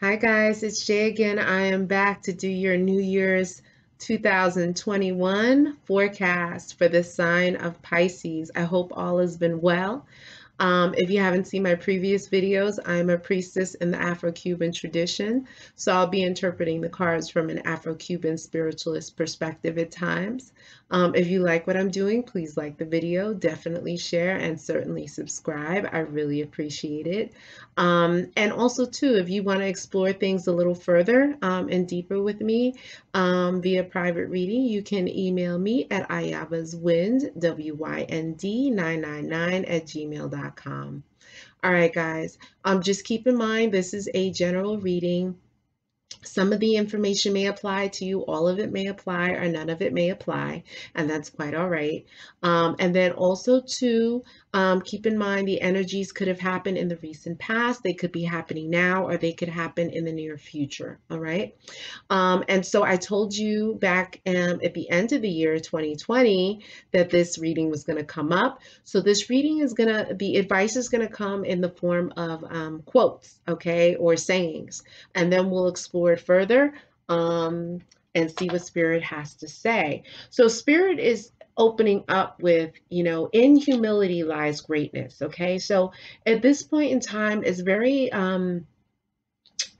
Hi guys, it's Jay again. I am back to do your New Year's 2021 forecast for the sign of Pisces. I hope all has been well. If you haven't seen my previous videos, I'm a priestess in the Afro-Cuban tradition, so I'll be interpreting the cards from an Afro-Cuban spiritualist perspective at times. If you like what I'm doing, please like the video, definitely share, and certainly subscribe. I really appreciate it. And also, too, if you want to explore things a little further and deeper with me via private reading, you can email me at ayavaswind, WYND 999 at gmail.com. All right, guys, just keep in mind this is a general reading. Some of the information may apply to you, all of it may apply, or none of it may apply, and that's quite all right. And then also, too, keep in mind the energies could have happened in the recent past, they could be happening now, or they could happen in the near future. All right. And so I told you back at the end of the year 2020 that this reading was going to come up. So this reading is going to, the advice is going to come in the form of quotes, okay, or sayings. And then we'll explore it further and see what Spirit has to say. So Spirit is opening up with, in humility lies greatness, okay? So at this point in time, it's very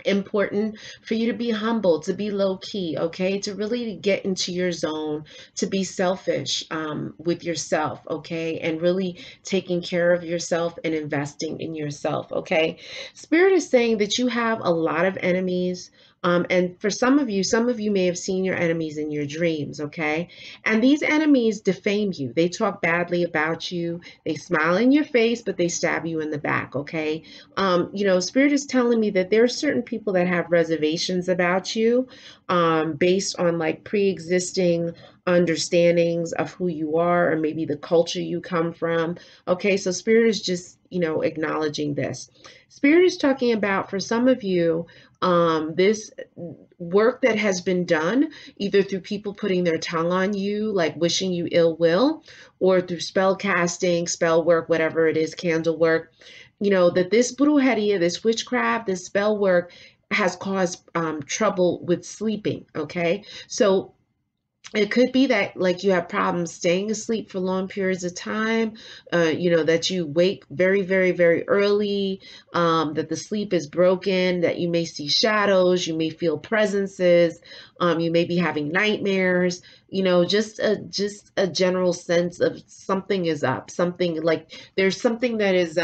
important for you to be humble, to be low key, okay? To really get into your zone, to be selfish with yourself, okay? And really taking care of yourself and investing in yourself, okay? Spirit is saying that you have a lot of enemies. And for some of you may have seen your enemies in your dreams, okay? And these enemies defame you. They talk badly about you. They smile in your face, but they stab you in the back, okay? Spirit is telling me that there are certain people that have reservations about you based on like pre-existing understandings of who you are or maybe the culture you come from. Okay, so Spirit is just, acknowledging this. Spirit is talking about for some of you, this work that has been done either through people putting their tongue on you, like wishing you ill will, or through spell casting, spell work, whatever it is, candle work, that this brujeria, this witchcraft, this spell work has caused trouble with sleeping, okay? So it could be that like you have problems staying asleep for long periods of time, that you wake very, very, very early, that the sleep is broken, that you may see shadows, you may feel presences, you may be having nightmares, just a general sense of something is up, something like there's something that is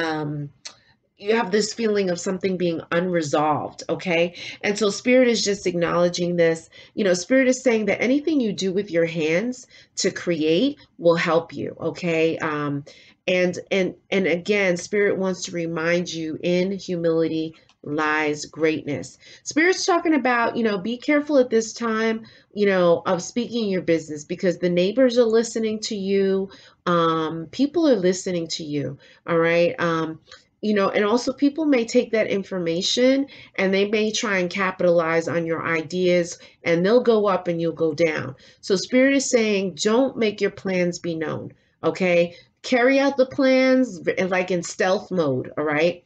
you have this feeling of something being unresolved, okay? And so Spirit is just acknowledging this. Spirit is saying that anything you do with your hands to create will help you, okay? And again, Spirit wants to remind you in humility lies greatness. Spirit's talking about, be careful at this time, of speaking your business because the neighbors are listening to you. People are listening to you, all right? And also people may take that information and they may try and capitalize on your ideas and they'll go up and you'll go down. So Spirit is saying, don't make your plans be known, okay? Carry out the plans like in stealth mode, all right?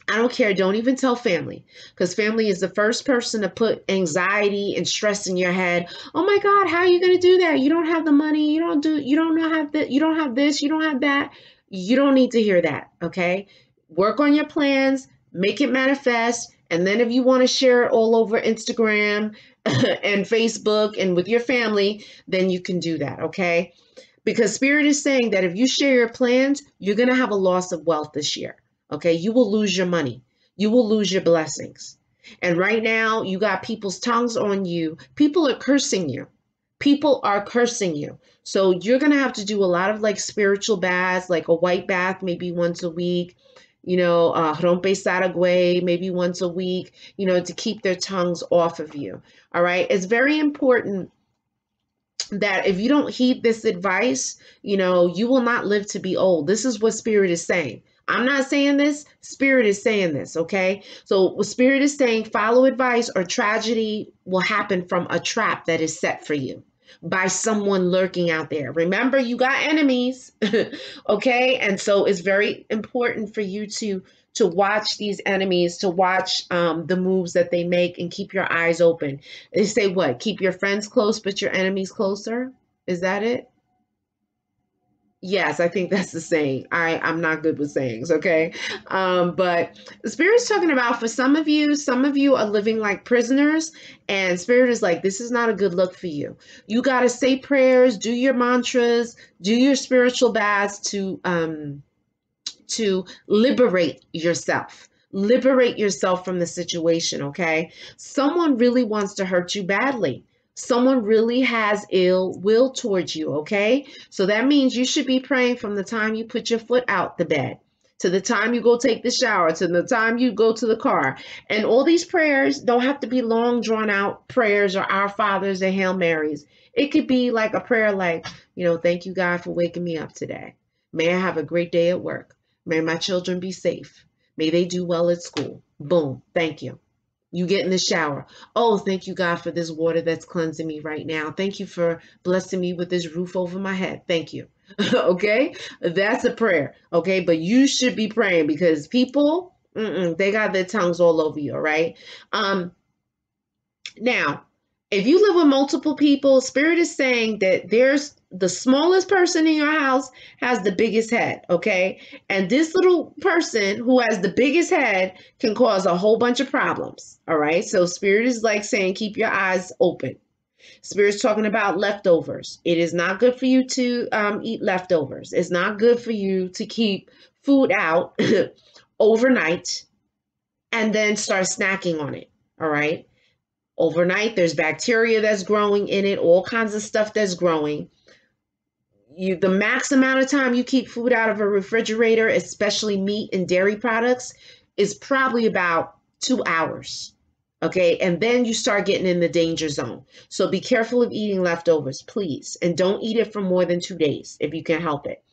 I don't care. Don't even tell family because family is the first person to put anxiety and stress in your head. Oh my God, how are you going to do that? You don't have the money. You don't know have that. You don't have this. You don't have that. You don't need to hear that. Okay. Work on your plans, make it manifest. And then if you want to share it all over Instagram and Facebook and with your family, then you can do that. Okay. Because Spirit is saying that if you share your plans, you're going to have a loss of wealth this year. Okay, you will lose your money. You will lose your blessings. And right now, you got people's tongues on you. People are cursing you. People are cursing you. So you're going to have to do a lot of like spiritual baths, like a white bath, maybe once a week, ROMPE SARAGUEY, maybe once a week, to keep their tongues off of you. All right. It's very important that if you don't heed this advice, you will not live to be old. This is what Spirit is saying. I'm not saying this, Spirit is saying this, okay? So what Spirit is saying, follow advice or tragedy will happen from a trap that is set for you. by someone lurking out there. Remember, you got enemies, okay? And so it's very important for you to watch these enemies, to watch the moves that they make, and keep your eyes open. They say what? Keep your friends close, but your enemies closer. Is that it? Yes, I think that's the saying. I'm not good with sayings, okay? But the Spirit's talking about, for some of you are living like prisoners, and Spirit is like, this is not a good look for you. You got to say prayers, do your mantras, do your spiritual baths to liberate yourself. Liberate yourself from the situation, okay? Someone really wants to hurt you badly. Someone really has ill will towards you, okay? So that means you should be praying from the time you put your foot out the bed to the time you go take the shower, to the time you go to the car. And all these prayers don't have to be long, drawn out prayers or Our Fathers and Hail Marys. It could be like a prayer like, thank you, God, for waking me up today. May I have a great day at work. May my children be safe. May they do well at school. Boom. Thank you. You get in the shower. Oh, thank you, God, for this water that's cleansing me right now. Thank you for blessing me with this roof over my head. Thank you. Okay? That's a prayer. Okay? But you should be praying, because people, they got their tongues all over you. All right? Now, if you live with multiple people, Spirit is saying that there's the smallest person in your house has the biggest head, okay? And this little person who has the biggest head can cause a whole bunch of problems, all right? So Spirit is like saying, keep your eyes open. Spirit's talking about leftovers. It is not good for you to eat leftovers. It's not good for you to keep food out overnight and then start snacking on it, all right? Overnight, there's bacteria that's growing in it, all kinds of stuff that's growing. The max amount of time you keep food out of a refrigerator, especially meat and dairy products, is probably about 2 hours. Okay, and then you start getting in the danger zone. So be careful of eating leftovers, please. And don't eat it for more than 2 days if you can help it.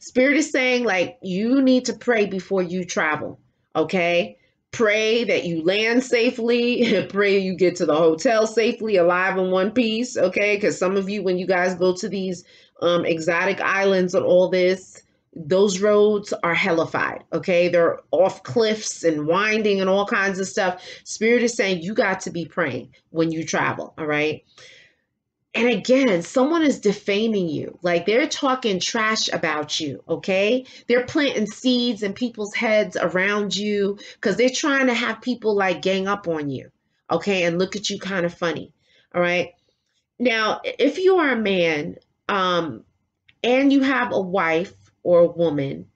Spirit is saying, like, you need to pray before you travel. Okay, pray that you land safely. Pray you get to the hotel safely, alive in one piece. Okay, because some of you, when you guys go to these exotic islands and all this, those roads are hellified. Okay, they're off cliffs and winding and all kinds of stuff. Spirit is saying you got to be praying when you travel. All right. And again, someone is defaming you. Like, they're talking trash about you, okay? They're planting seeds in people's heads around you because they're trying to have people like gang up on you, okay? And look at you kind of funny, all right? Now, if you are a man and you have a wife or a woman,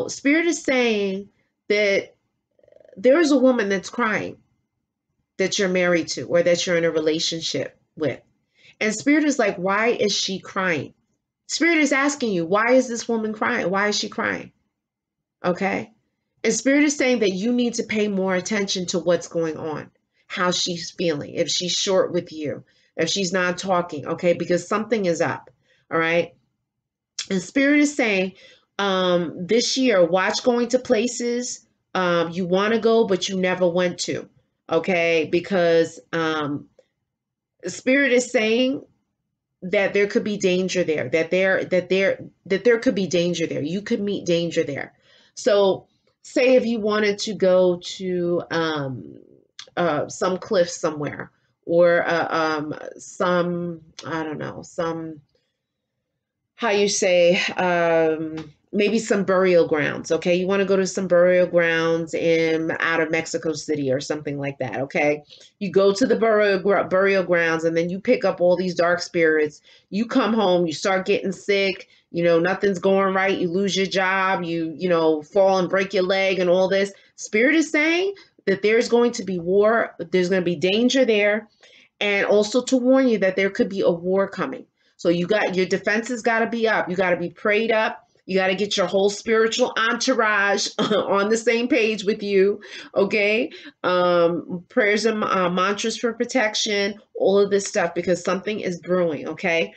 Spirit is saying that there is a woman that's crying that you're married to or that you're in a relationship with. And Spirit is like, why is she crying? Spirit is asking you, why is this woman crying? Why is she crying? Okay. And Spirit is saying that you need to pay more attention to what's going on, how she's feeling, if she's short with you, if she's not talking, okay, because something is up. All right. And Spirit is saying, this year, watch going to places you want to go, but you never went to. Okay. Because Spirit is saying that there could be danger there, that there could be danger there. You could meet danger there. So say if you wanted to go to some cliff somewhere, or some, I don't know, some, how you say, maybe some burial grounds. Okay, you want to go to some burial grounds out of Mexico City or something like that. Okay, you go to the burial grounds, and then you pick up all these dark spirits. You come home, you start getting sick. Nothing's going right. You lose your job. You fall and break your leg and all this. Spirit is saying that there's going to be war. There's going to be danger there, and also to warn you that there could be a war coming. So your defenses got to be up. You got to be prayed up. You got to get your whole spiritual entourage on the same page with you, okay? Prayers and mantras for protection, all of this stuff, because something is brewing, okay?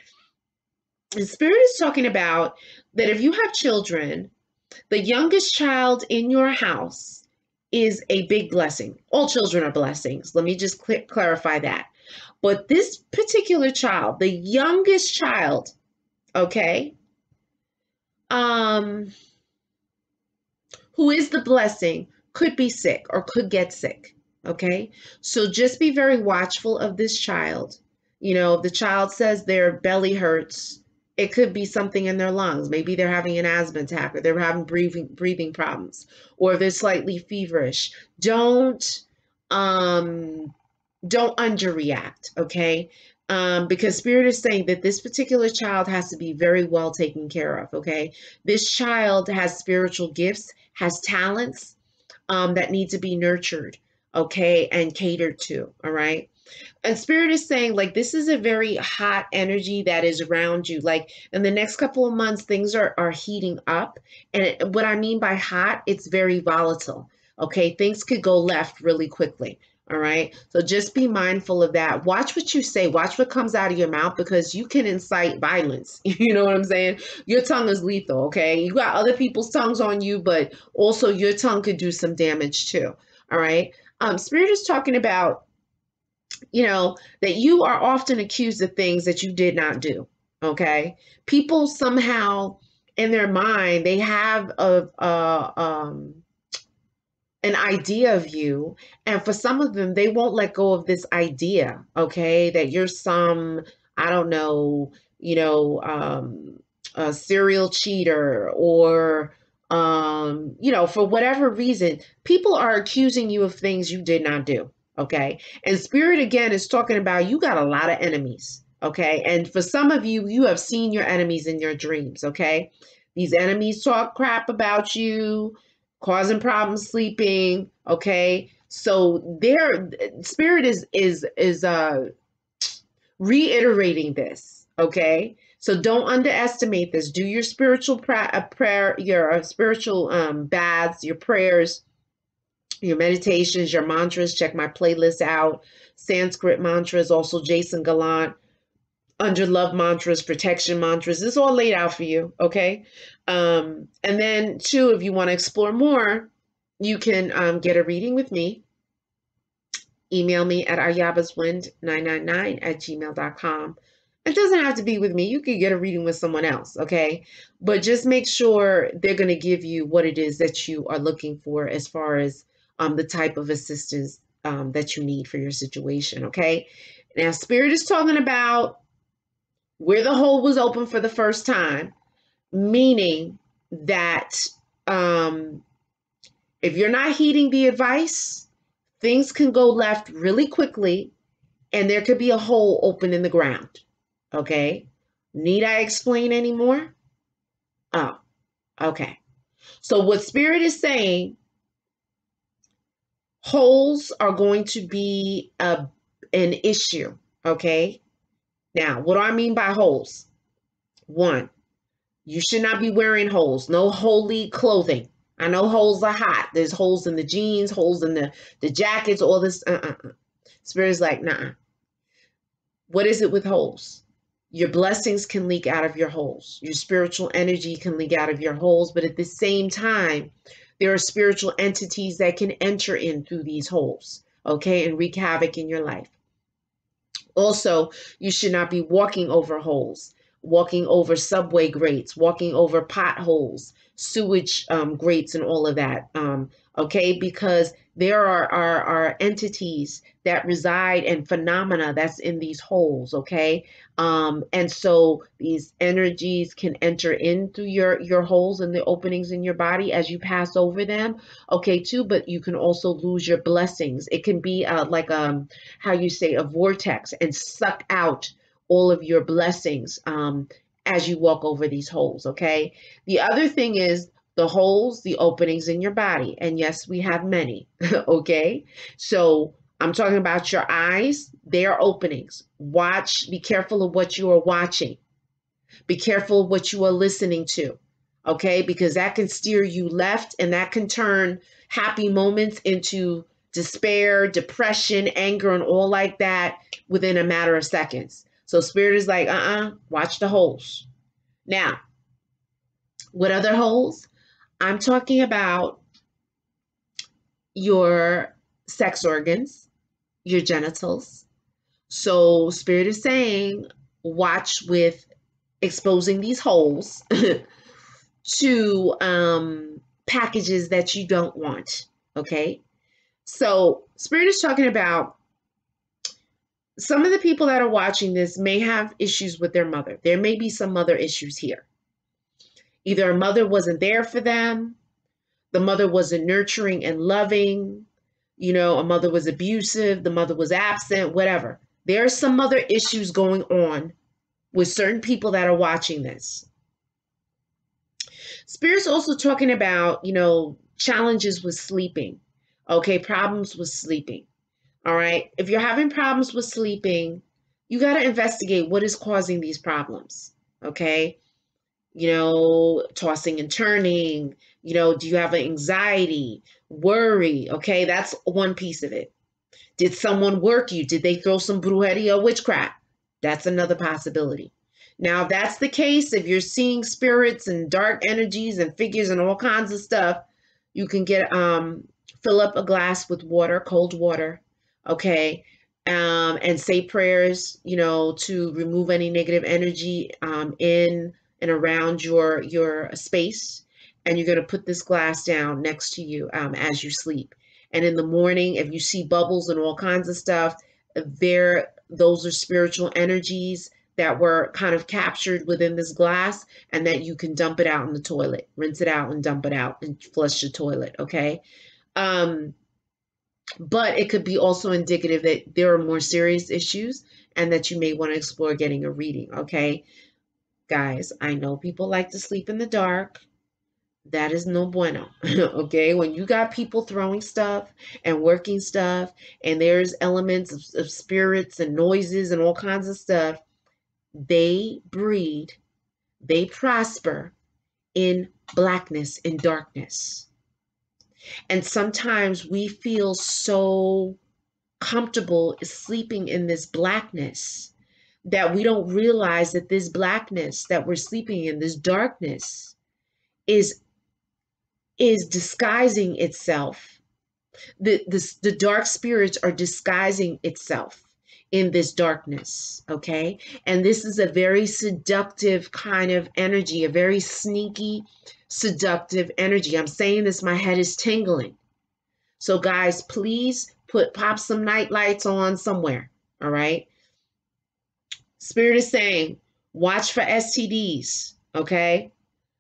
And Spirit is talking about that if you have children, the youngest child in your house is a big blessing. All children are blessings. Let me just clarify that. But this particular child, the youngest child, okay, um, who is the blessing, could be sick or could get sick. Okay. So just be very watchful of this child. You know, if the child says their belly hurts, it could be something in their lungs. Maybe they're having an asthma attack or they're having breathing problems, or they're slightly feverish. Um don't underreact, okay? Because Spirit is saying that this particular child has to be very well taken care of, okay? This child has spiritual gifts, has talents that need to be nurtured, okay, and catered to, all right? And Spirit is saying, like, this is a very hot energy that is around you. Like, in the next couple of months, things are heating up. And what I mean by hot, it's very volatile, okay? Things could go left really quickly. All right. So just be mindful of that. Watch what you say. Watch what comes out of your mouth, because you can incite violence. You know what I'm saying? Your tongue is lethal. Okay. You got other people's tongues on you, but also your tongue could do some damage too. All right. Spirit is talking about, you know, that you are often accused of things that you did not do. Okay. People somehow in their mind, they have an idea of you, and for some of them they won't let go of this idea, okay, that you're some, I don't know, a serial cheater, or for whatever reason people are accusing you of things you did not do, okay? And Spirit again is talking about you got a lot of enemies, okay? And for some of you, you have seen your enemies in your dreams, okay? These enemies talk crap about you, causing problems sleeping, okay? So their Spirit is reiterating this, okay? So don't underestimate this. Do your spiritual prayer, your spiritual baths, your prayers, your meditations, your mantras. Check my playlist out. Sanskrit mantras, also Jason Gallant, under love mantras, protection mantras. This is all laid out for you, okay? And then, two, if you want to explore more, you can get a reading with me. Email me at ayabaswind999@gmail.com. It doesn't have to be with me. You could get a reading with someone else, okay? But just make sure they're going to give you what it is that you are looking for as far as the type of assistance that you need for your situation, okay? Now, Spirit is talking about where the hole was open for the first time, meaning that if you're not heeding the advice, things can go left really quickly, and there could be a hole open in the ground. Okay? Need I explain anymore? Oh, okay. So what Spirit is saying, holes are going to be an issue. Okay? Now, what do I mean by holes? One, you should not be wearing holes. No holy clothing. I know holes are hot. There's holes in the jeans, holes in the jackets, all this. Spirit's like, nah. What is it with holes? Your blessings can leak out of your holes. Your spiritual energy can leak out of your holes. But at the same time, there are spiritual entities that can enter in through these holes, okay, and wreak havoc in your life. Also, you should not be walking over holes, walking over subway grates, walking over potholes, sewage grates, and all of that. Okay, because there are entities that reside and phenomena that's in these holes. Okay, and so these energies can enter in through your holes and the openings in your body as you pass over them. Okay, too, but you can also lose your blessings. It can be like how you say, a vortex, and suck out all of your blessings as you walk over these holes. Okay, the other thing is the holes, the openings in your body. And yes, we have many. Okay, so I'm talking about your eyes. They are openings. Watch, be careful of what you are watching. Be careful of what you are listening to. Okay, because that can steer you left, and that can turn happy moments into despair, depression, anger, and all like that within a matter of seconds. So Spirit is like, watch the holes. Now, what other holes? I'm talking about your sex organs, your genitals. So Spirit is saying, watch with exposing these holes to packages that you don't want. Okay. So Spirit is talking about some of the people that are watching this may have issues with their mother. There may be some mother issues here. Either a mother wasn't there for them, the mother wasn't nurturing and loving, a mother was abusive, the mother was absent, whatever. There are some other issues going on with certain people that are watching this. Spirit's also talking about, challenges with sleeping. Okay, problems with sleeping. All right. If you're having problems with sleeping, you got to investigate what is causing these problems. Okay. Tossing and turning, do you have anxiety, worry? Okay. That's one piece of it. Did someone work you? Did they throw some brujeria or witchcraft? That's another possibility. Now, if that's the case, if you're seeing spirits and dark energies and figures and all kinds of stuff, you can fill up a glass with water, cold water, okay, and say prayers, to remove any negative energy in and around your space. And you're going to put this glass down next to you as you sleep. And in the morning, if you see bubbles and all kinds of stuff, those are spiritual energies that were kind of captured within this glass, and that you can dump it out in the toilet, rinse it out and dump it out and flush the toilet. Okay. But it could be also indicative that there are more serious issues and that you may want to explore getting a reading. Okay. Guys, I know people like to sleep in the dark. That is no bueno. Okay. When you got people throwing stuff and working stuff, and there's elements of spirits and noises and all kinds of stuff, they breed, they prosper in blackness, in darkness. And sometimes we feel so comfortable sleeping in this blackness that we don't realize that this blackness that we're sleeping in, this darkness, is disguising itself. The dark spirits are disguising itself in this darkness, okay? And this is a very seductive kind of energy, a very sneaky, seductive energy. I'm saying this, my head is tingling. So guys, please pop some night lights on somewhere, all right? Spirit is saying, watch for STDs, okay?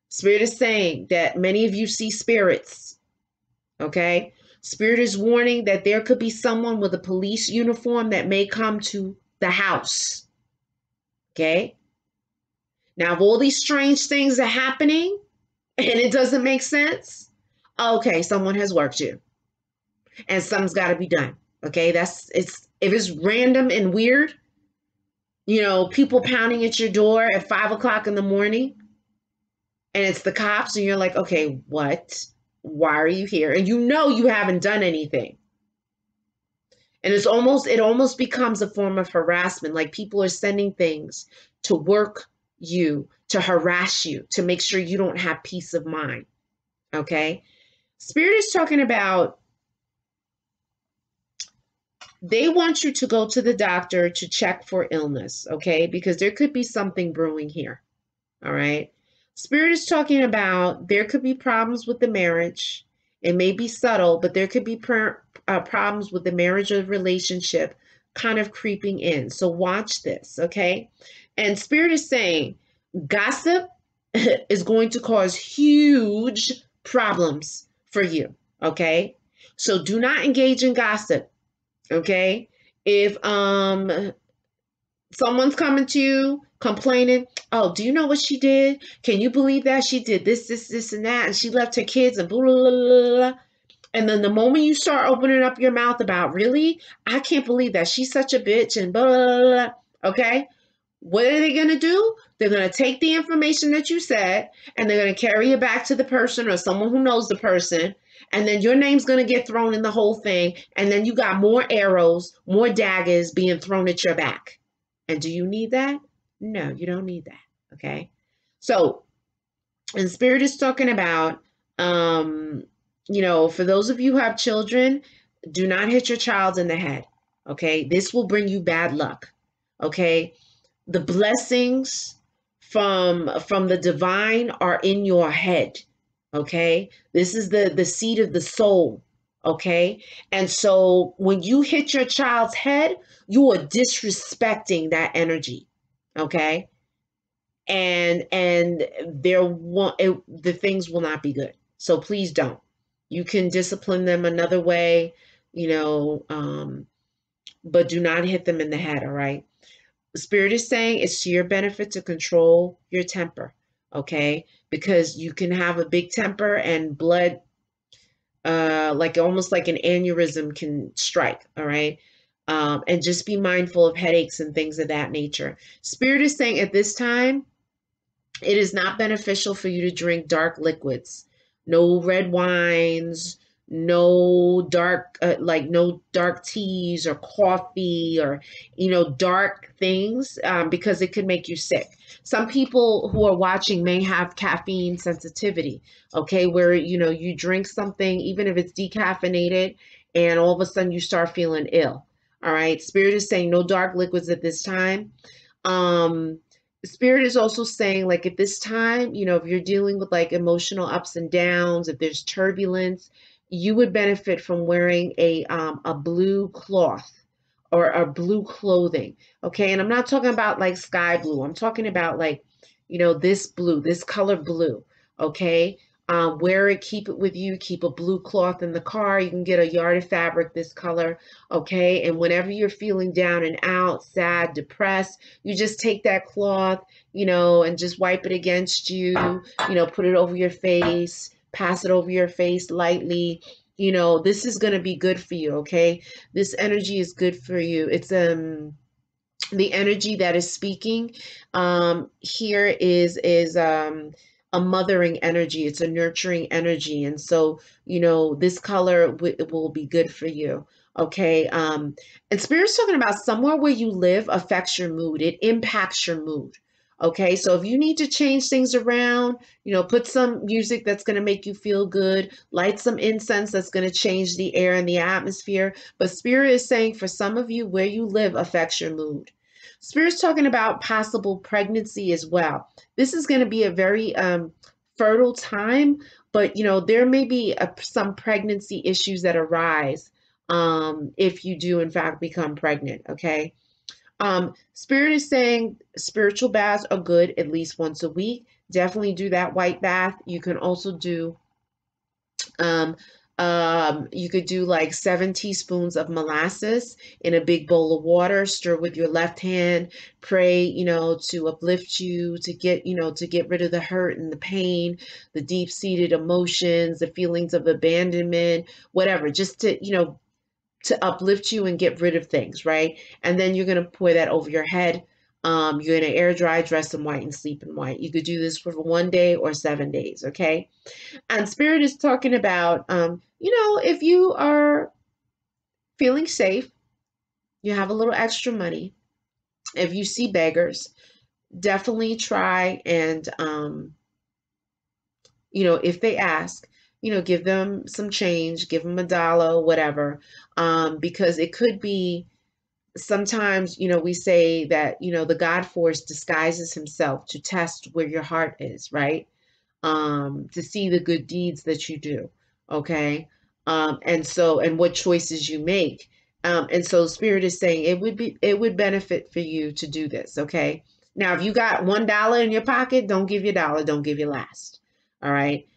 Spirit is saying that many of you see spirits, okay? Spirit is warning that there could be someone with a police uniform that may come to the house. Okay. Now, if all these strange things are happening and it doesn't make sense, okay, someone has worked you and something's got to be done. Okay. If it's random and weird, people pounding at your door at 5 o'clock in the morning and it's the cops and you're like, okay, what? Why are you here? And you haven't done anything. And it almost becomes a form of harassment. Like people are sending things to work you, to harass you, to make sure you don't have peace of mind. Okay. Spirit is talking about, they want you to go to the doctor to check for illness. Okay. Because there could be something brewing here. All right. Spirit is talking about there could be problems with the marriage. It may be subtle, but there could be problems with the marriage or relationship kind of creeping in. So watch this, okay? And Spirit is saying gossip is going to cause huge problems for you, okay? So do not engage in gossip, okay? If someone's coming to you complaining, oh, do you know what she did? Can you believe that she did this, and that, and she left her kids and blah, blah, blah, blah. And then the moment you start opening up your mouth about, really, I can't believe that she's such a bitch and blah, blah, blah, blah. Okay, what are they going to do? They're going to take the information that you said and they're going to carry it back to the person or someone who knows the person. And then your name's going to get thrown in the whole thing. And then you got more arrows, more daggers being thrown at your back. And do you need that? No, you don't need that. Okay. So, and Spirit is talking about, for those of you who have children, do not hit your child in the head. Okay, this will bring you bad luck. Okay, the blessings from the divine are in your head. Okay, this is the seed of the soul. Okay, and so when you hit your child's head, you are disrespecting that energy. Okay, and the things will not be good. So please don't. You can discipline them another way, you know, but do not hit them in the head. All right. The spirit is saying it's to your benefit to control your temper, okay? Because you can have a big temper and blood, like almost like an aneurysm can strike, all right? And just be mindful of headaches and things of that nature. Spirit is saying at this time, it is not beneficial for you to drink dark liquids. No red wines, no dark no dark teas or coffee or dark things, because it could make you sick. Some people who are watching may have caffeine sensitivity, okay, where you drink something even if it's decaffeinated and all of a sudden you start feeling ill. All right, spirit is saying no dark liquids at this time. um Spirit is also saying, like, at this time, if you're dealing with like emotional ups and downs, if there's turbulence, you would benefit from wearing a blue cloth or a blue clothing. Okay. And I'm not talking about like sky blue. I'm talking about like, this blue, this color blue. Okay. Wear it, keep it with you, keep a blue cloth in the car. You can get a yard of fabric this color. Okay. And whenever you're feeling down and out, sad, depressed, you just take that cloth, and just wipe it against you, put it over your face, pass it over your face lightly. This is going to be good for you. Okay. This energy is good for you. It's the energy that is speaking here is a mothering energy. It's a nurturing energy, and so this color will be good for you. Okay. And spirit's talking about somewhere where you live affects your mood. It impacts your mood. Okay, so if you need to change things around, put some music that's going to make you feel good, light some incense that's going to change the air and the atmosphere. But spirit is saying for some of you, where you live affects your mood. Spirit's talking about possible pregnancy as well. This is going to be a very fertile time, but there may be some pregnancy issues that arise if you do in fact become pregnant. Okay. Spirit is saying spiritual baths are good at least once a week. Definitely do that white bath. You can also do um, you could do like 7 teaspoons of molasses in a big bowl of water, stir with your left hand, pray, to uplift you, to get rid of the hurt and the pain, the deep-seated emotions, the feelings of abandonment, whatever, just to uplift you and get rid of things, right? And then you're going to pour that over your head. You're going to air dry, dress in white, and sleep in white. You could do this for 1 day or 7 days, okay? And Spirit is talking about, if you are feeling safe, you have a little extra money, if you see beggars, definitely try and, if they ask, give them some change, give them $1, whatever, because it could be sometimes, we say that, the God force disguises himself to test where your heart is, right? To see the good deeds that you do. Okay. And what choices you make. And so Spirit is saying it would benefit for you to do this. Okay. Now, if you got $1 in your pocket, don't give your dollar, don't give your last. All right.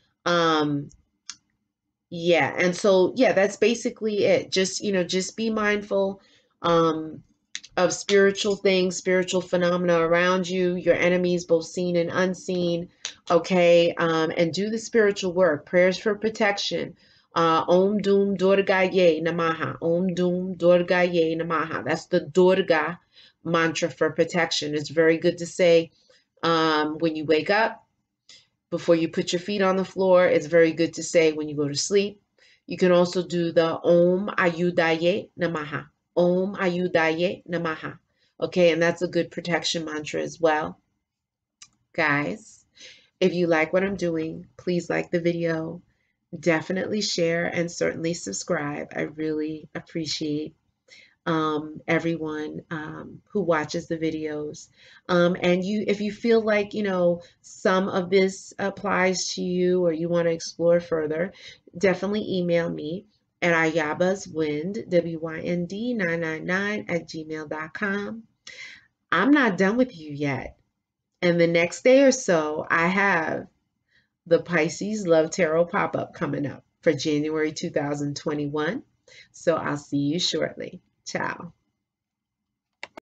Yeah. And so, yeah, that's basically it. Just be mindful, of spiritual things, spiritual phenomena around you, your enemies, both seen and unseen. Okay. And do the spiritual work, prayers for protection. Om Dum Durgaye Namaha. Om Dum Durgaye Namaha. That's the Durga mantra for protection. It's very good to say when you wake up, before you put your feet on the floor. It's very good to say when you go to sleep. You can also do the Om Ayudaye Namaha. Om Ayudaye Namaha. Okay, and that's a good protection mantra as well. Guys, if you like what I'm doing, please like the video. Definitely share and certainly subscribe. I really appreciate everyone who watches the videos. And if you feel like, some of this applies to you or you want to explore further, definitely email me at ayabaswind, WYND 999 at gmail.com. I'm not done with you yet. And the next day or so, I have the Pisces Love Tarot pop-up coming up for January 2021. So I'll see you shortly. Ciao.